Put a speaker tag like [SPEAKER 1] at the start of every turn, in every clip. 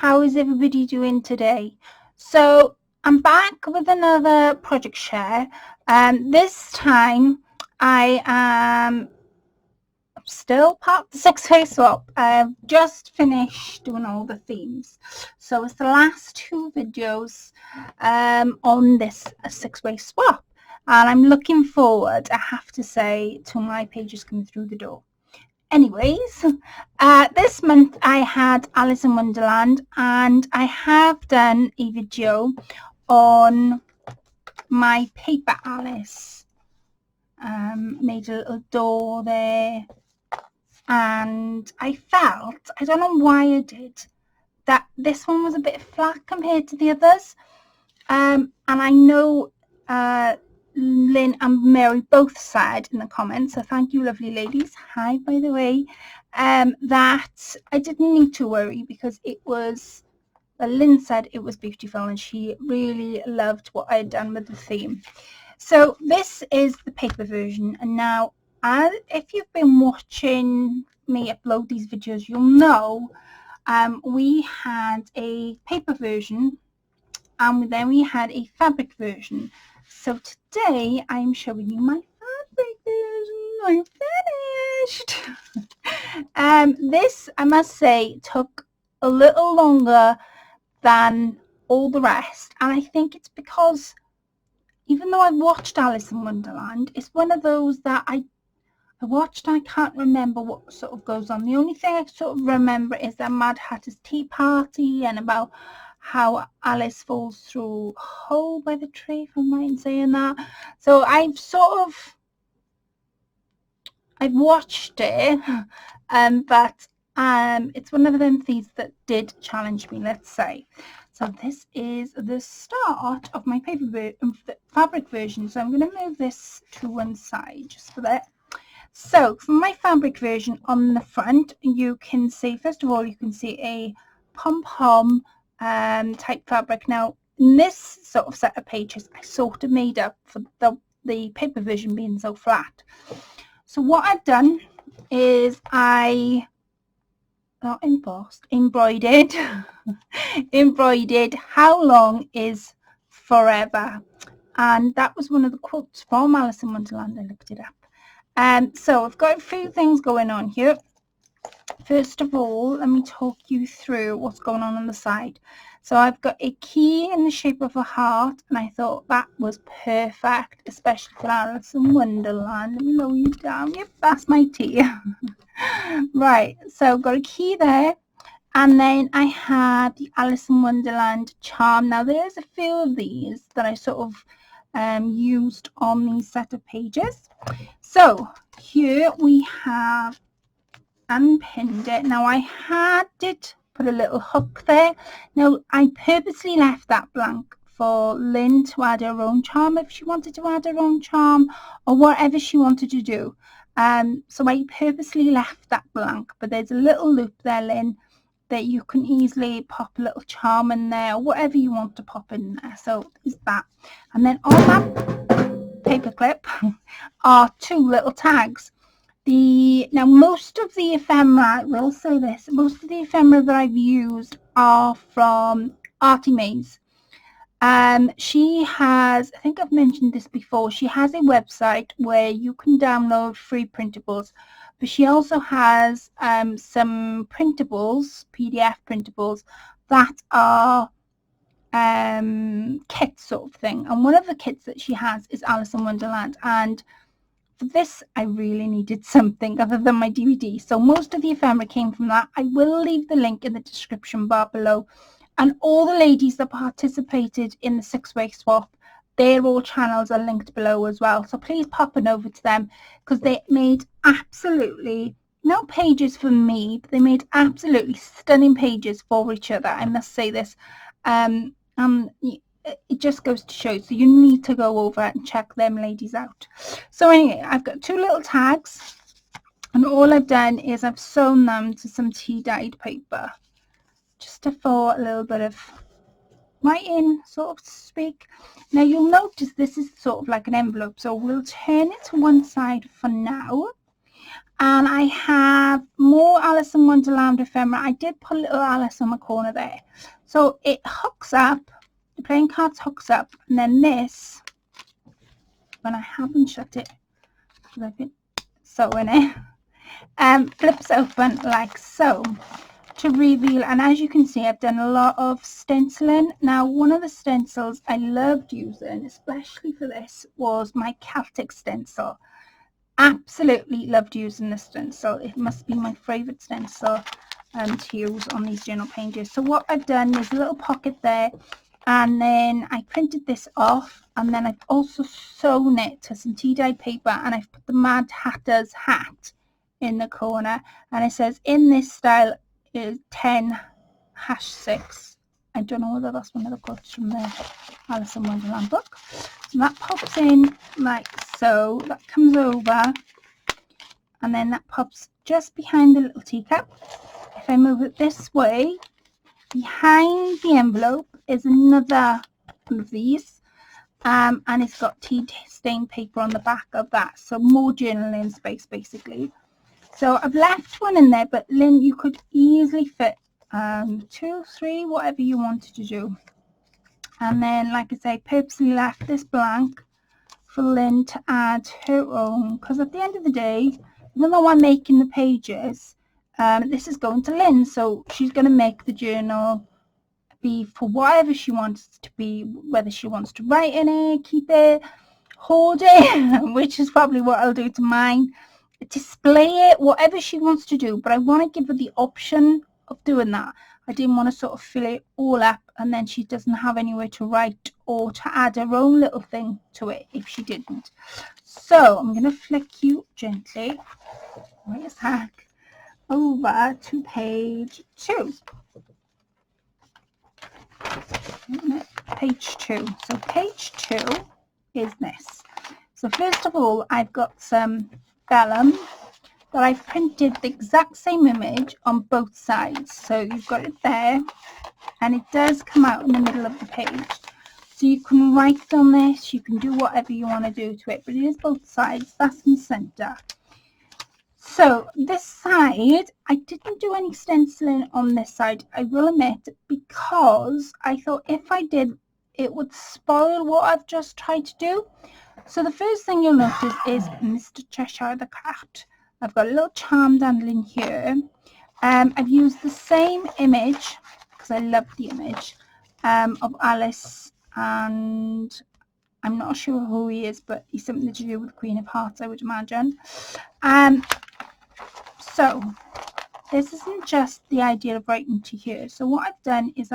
[SPEAKER 1] how is everybody doing today? So I'm back with another project share. This time I am still part of the 6-way swap. I've just finished doing all the themes. So it's the last 2 videos on this 6-way swap. And I'm looking forward, I have to say, to my pages coming through the door. Anyways, this month I had Alice in Wonderland, and I have done a video on my paper Alice. Made a little door there, and I felt, I don't know why I did, that this one was a bit flat compared to the others. And I know Lynn and Mary both said in the comments, so thank you lovely ladies, hi by the way, that I didn't need to worry because it was, Lynn said it was beautiful and she really loved what I had done with the theme. So this is the paper version, and now if you've been watching me upload these videos, you'll know we had a paper version and then we had a fabric version. So today I'm showing you my fabric version. I'm finished. This, I must say, took a little longer than all the rest, and I think it's because even though I've watched Alice in Wonderland, it's one of those that I watched and I can't remember what sort of goes on. The only thing I sort of remember is that Mad Hatter's Tea Party and about how Alice falls through a hole by the tree, if I'm right in saying that. So I've watched it, but it's one of them things that did challenge me, let's say. So this is the start of my fabric version. So I'm going to move this to one side just for that. So for my fabric version, on the front, you can see, first of all, you can see a pom-pom type fabric. Now, in this sort of set of pages, I sort of made up for the paper version being so flat. So what I've done is embroidered "How long is forever?" And that was one of the quotes from Alice in Wonderland. I looked it up. So I've got a few things going on here. First of all, let me talk you through what's going on the side. So I've got a key in the shape of a heart, and I thought that was perfect, especially for Alice in Wonderland. Let me lower you down. Yep, that's my tea. Right, so I've got a key there, and then I had the Alice in Wonderland charm. Now there's a few of these that I sort of used on these set of pages. So here we have unpinned it. Now I did put a little hook there. Now I purposely left that blank for Lynn to add her own charm if she wanted to add her own charm or whatever she wanted to do. So I purposely left that blank, but there's a little loop there, Lynn, that you can easily pop a little charm in there or whatever you want to pop in there. So is that, and then on that paper clip are 2 little tags. Now most of the ephemera, I will say this, most of the ephemera that I've used are from Arty. She has, I think I've mentioned this before, she has a website where you can download free printables, but she also has some printables, PDF printables, that are kits sort of thing, and one of the kits that she has is Alice in Wonderland, and for this I really needed something other than my DVD, so most of the ephemera came from that. I will leave the link in the description bar below, and all the ladies that participated in the 6-way swap, their all channels are linked below as well, so please pop on over to them because they made absolutely no pages for me, but they made absolutely stunning pages for each other. I must say this, it just goes to show, so you need to go over and check them ladies out. So anyway, I've got 2 little tags, and all I've done is I've sewn them to some tea dyed paper just for a little bit of writing, sort of to speak. Now you'll notice this is sort of like an envelope, so we'll turn it to one side for now, And I have more Alice in Wonderland ephemera. I did put a little Alice on the corner there. So it hooks up, the playing cards hooks up, and then this, when I haven't shut it, because I've been sewing it, flips open like so to reveal. And as you can see, I've done a lot of stenciling. Now, one of the stencils I loved using, especially for this, was my Celtic stencil. Absolutely loved using this stencil. It must be my favourite stencil to use on these journal pages. So what I've done is a little pocket there, and then I printed this off, and then I've also sewn it to some tea-dyed paper, and I've put the Mad Hatter's hat in the corner, and it says in this style is 10#6. I don't know whether that's one of the quotes from the Alice in Wonderland book. So that pops in like so. That comes over, and then that pops just behind the little teacup. If I move it this way, behind the envelope is another one of these, and it's got tea stained paper on the back of that. So more journaling space, basically. So I've left one in there, but Lynn, you could easily fit 2, 3, whatever you wanted to do. And then, like I say, purposely left this blank for Lynn to add her own, because at the end of the day, even though I'm making the pages, this is going to Lynn, so she's going to make the journal be for whatever she wants it to be, whether she wants to write in it, keep it, hoard it, which is probably what I'll do to mine, display it, whatever she wants to do. But I want to give her the option of doing that. I didn't want to sort of fill it all up and then she doesn't have anywhere to write or to add her own little thing to it if she didn't. So I'm going to flick you gently, wait a sec, over to page 2. Page 2. So page 2 is this. So first of all, I've got some vellum that I've printed the exact same image on both sides. So you've got it there, and it does come out in the middle of the page. So you can write on this, you can do whatever you want to do to it, but it is both sides. That's in the centre. So this side, I didn't do any stenciling on this side, I will admit, because I thought if I did, it would spoil what I've just tried to do. So the first thing you'll notice is Mr. Cheshire the Cat. I've got a little charm dangling here. I've used the same image, because I love the image, of Alice, and I'm not sure who he is, but he's something to do with Queen of Hearts, I would imagine. So this isn't just the idea of writing to here. So what I've done is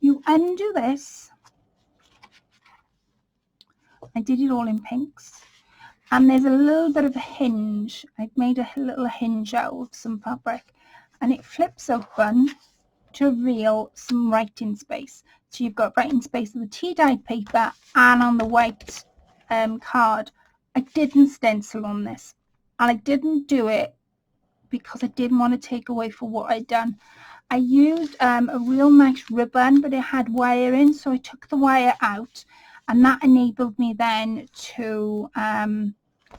[SPEAKER 1] you undo this. I did it all in pinks, and there's a little bit of a hinge. I've made a little hinge out of some fabric, and it flips open to reveal some writing space. So you've got writing space on the tea-dyed paper and on the white card. I didn't stencil on this, and I didn't do it because I didn't want to take away from what I'd done. I used a real nice ribbon, but it had wire in, so I took the wire out, and that enabled me then to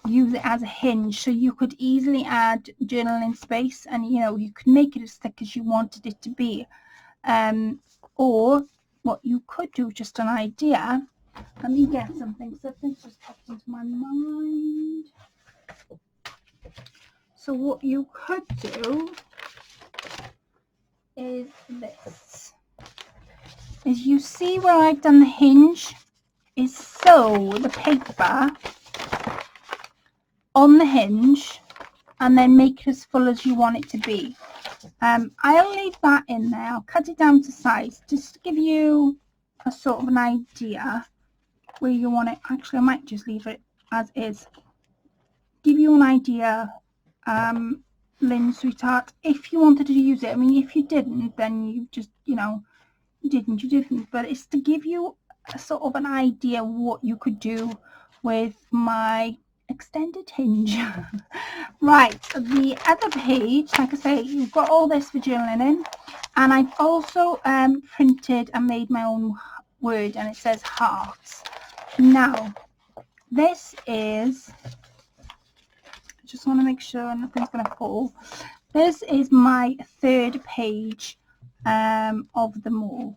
[SPEAKER 1] use it as a hinge, so you could easily add journaling space, and you could make it as thick as you wanted it to be. Or what you could do, just an idea, let me get something just popped into my mind. So what you could do is this. As you see where I've done the hinge, is sew the paper on the hinge and then make it as full as you want it to be. I'll leave that in there. I'll cut it down to size just to give you a sort of an idea where you want it. Actually, I might just leave it as is. Give you an idea, Lynn, sweetheart, if you wanted to use it. I mean, if you didn't, then you just, you didn't. But it's to give you a sort of an idea what you could do with my extended hinge. Right, the other page, like I say, you've got all this for journaling in, and I've also printed and made my own word, and it says hearts. Now, this is I just want to make sure nothing's going to fall. This is my third page of them all.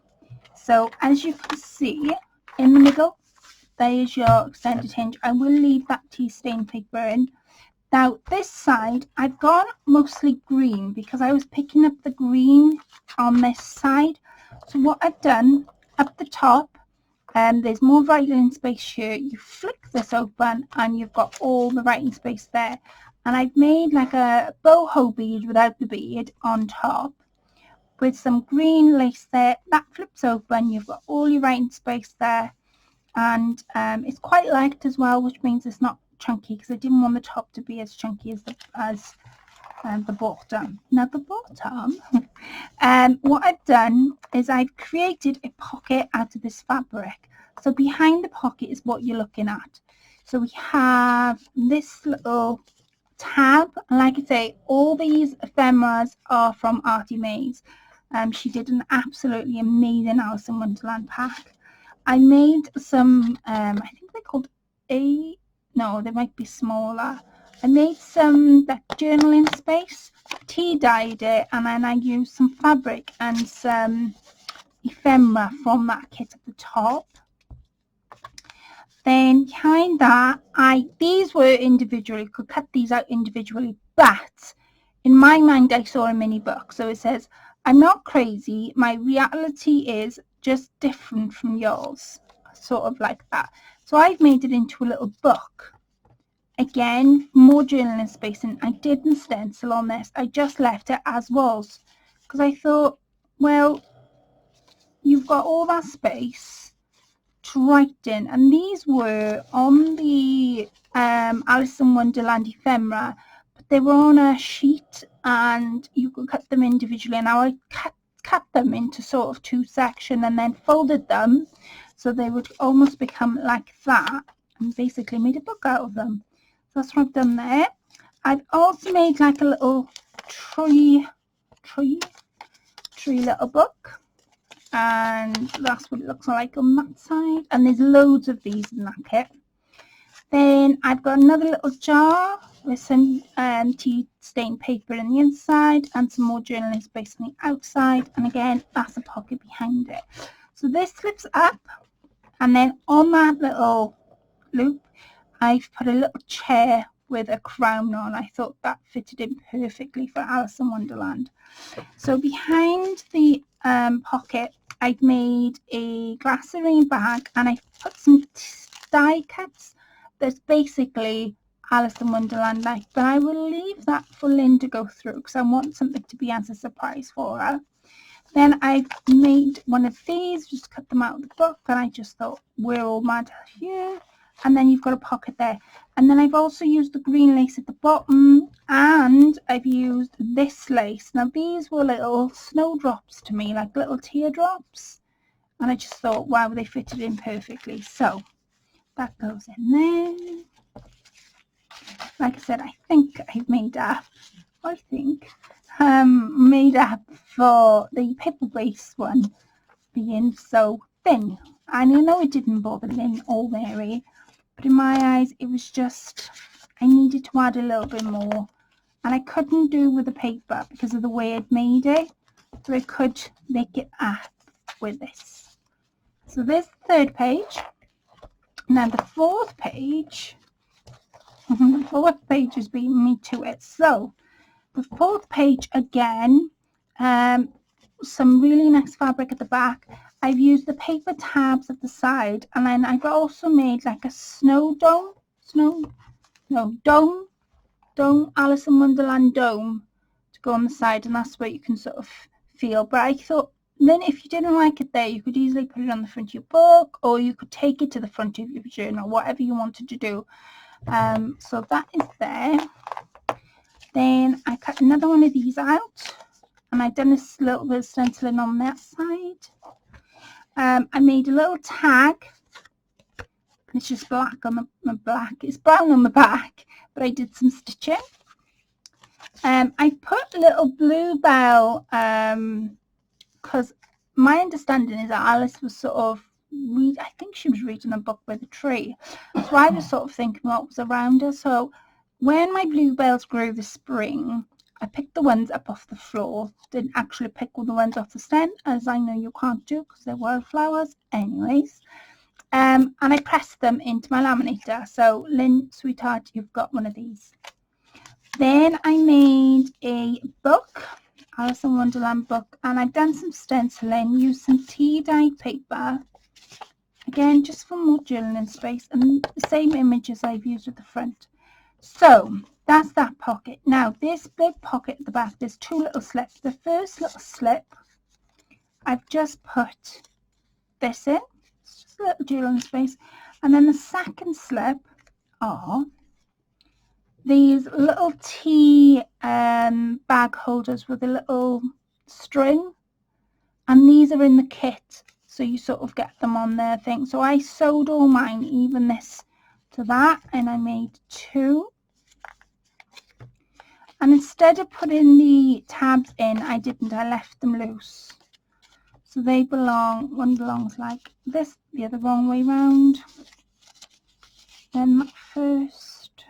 [SPEAKER 1] So as you can see in the middle, there is your extended hinge. I will leave that tea stain paper in. Now this side, I've gone mostly green because I was picking up the green on this side. So what I've done, up the top, there's more writing space here. You flick this open and you've got all the writing space there. And I've made like a boho bead without the bead on top with some green lace there. That flips open, you've got all your writing space there. And it's quite light as well, which means it's not chunky, because I didn't want the top to be as chunky as the bottom. Now the bottom, what I've done is I've created a pocket out of this fabric. So behind the pocket is what you're looking at. So we have this little tab, and like I say, all these ephemeras are from Arty Maze. She did an absolutely amazing Alice in Wonderland pack. I made some, I think they're called no, they might be smaller. I made some that journaling space, tea dyed it, and then I used some fabric and some ephemera from that kit at the top. Then behind that, these were individually, could cut these out individually, but in my mind I saw a mini book. So it says, I'm not crazy, my reality is just different from yours, sort of like that. So I've made it into a little book. Again, more journaling space, and I didn't stencil on this. I just left it as was, because I thought, well, you've got all that space to write in, and these were on the Alice in Wonderland ephemera, but they were on a sheet and you could cut them individually, and I cut them into sort of two sections and then folded them so they would almost become like that, and basically made a book out of them. So that's what I've done there. I've also made like a little tree little book, and that's what it looks like on that side, and there's loads of these in that kit. Then I've got another little jar with some tea stained paper in the inside and some more journaling space on the outside, and again that's a pocket behind it. So this flips up, and then on that little loop I've put a little chair with a crown on. I thought that fitted in perfectly for Alice in Wonderland. So behind the pocket I've made a glycerine bag, and I've put some die cuts that's basically Alice in Wonderland like, but I will leave that for Lynn to go through because I want something to be as a surprise for her. Then I've made one of these, just cut them out of the book, and I just thought, we're all mad here. And then you've got a pocket there. And then I've also used the green lace at the bottom, and I've used this lace. Now these were little snowdrops to me, like little teardrops, and I just thought, wow, they fitted in perfectly. So that goes in there. Like I said, I think I've made up, made up for the paper-based one being so thin. And I know it didn't bother Lynn or Mary, but in my eyes it was just, I needed to add a little bit more, and I couldn't do with the paper because of the way I'd made it, so I could make it up with this. So there's the third page. Now the fourth page, has beaten me to it. So the fourth page again, some really nice fabric at the back. I've used the paper tabs at the side, and then I've also made like a snow dome, Alice in Wonderland dome to go on the side, and that's where you can sort of feel. But I thought, then if you didn't like it there, you could easily put it on the front of your book, or you could take it to the front of your journal, whatever you wanted to do. So that is there. Then I cut another one of these out, and I've done this little bit of stenciling on that side. I made a little tag. It's just black on the black. It's brown on the back, but I did some stitching. I put a little bluebell, because my understanding is that Alice was sort of I think she was reading a book by the tree. So I was sort of thinking what was around her. So when my bluebells grew this spring, I picked the ones up off the floor. Didn't actually pick all the ones off the stem, as I know you can't do because they're wildflowers anyways. And I pressed them into my laminator. So Lynn, sweetheart, you've got one of these. Then I made a book, Alice in Wonderland book, and I've done some stenciling, used some tea-dyed paper, again just for more journaling space, and the same images I've used at the front. So that's that pocket. Now this big pocket at the back, there's two little slips. The first little slip, I've just put this in. It's just a little journaling space. And then the second slip are these little tea bag holders with a little string. And these are in the kit. So you sort of get them on their thing. So I sewed all mine, even this to that. And I made two. And instead of putting the tabs in, I didn't. I left them loose. So they belong, one belongs like this, the other wrong way round. Then that first,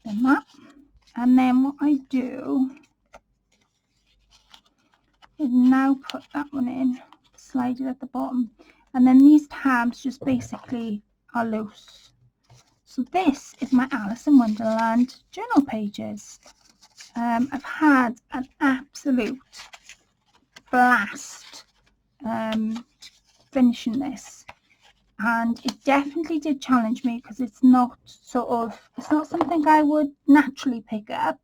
[SPEAKER 1] then that. And then what I do is now put that one in, slide it at the bottom. And then these tabs just basically are loose. So this is my Alice in Wonderland journal pages. I've had an absolute blast finishing this, and it definitely did challenge me because it's not something I would naturally pick up,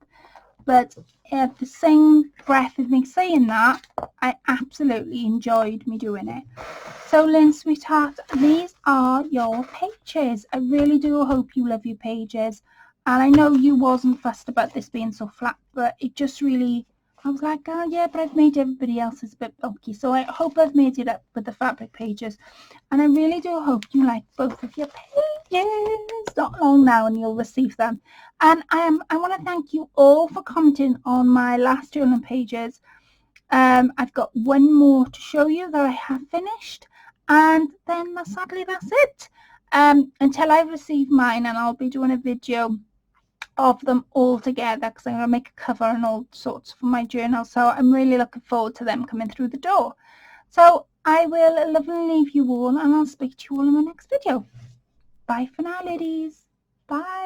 [SPEAKER 1] but at the same breath of me saying that, I absolutely enjoyed me doing it. So Lynn, sweetheart, these are your pages. I really do hope you love your pages, and I know you wasn't fussed about this being so flat, but it just really, I was like, oh yeah, but I've made everybody else's a bit bulky. So I hope I've made it up with the fabric pages. And I really do hope you like both of your pages. Not long now and you'll receive them. And I want to thank you all for commenting on my last journaling pages. I've got one more to show you that I have finished. And then sadly that's it. Until I receive mine, and I'll be doing a video of them all together because I'm going to make a cover and all sorts for my journal. So I'm really looking forward to them coming through the door. So I will lovingly leave you all, and I'll speak to you all in my next video. Bye for now, ladies. Bye.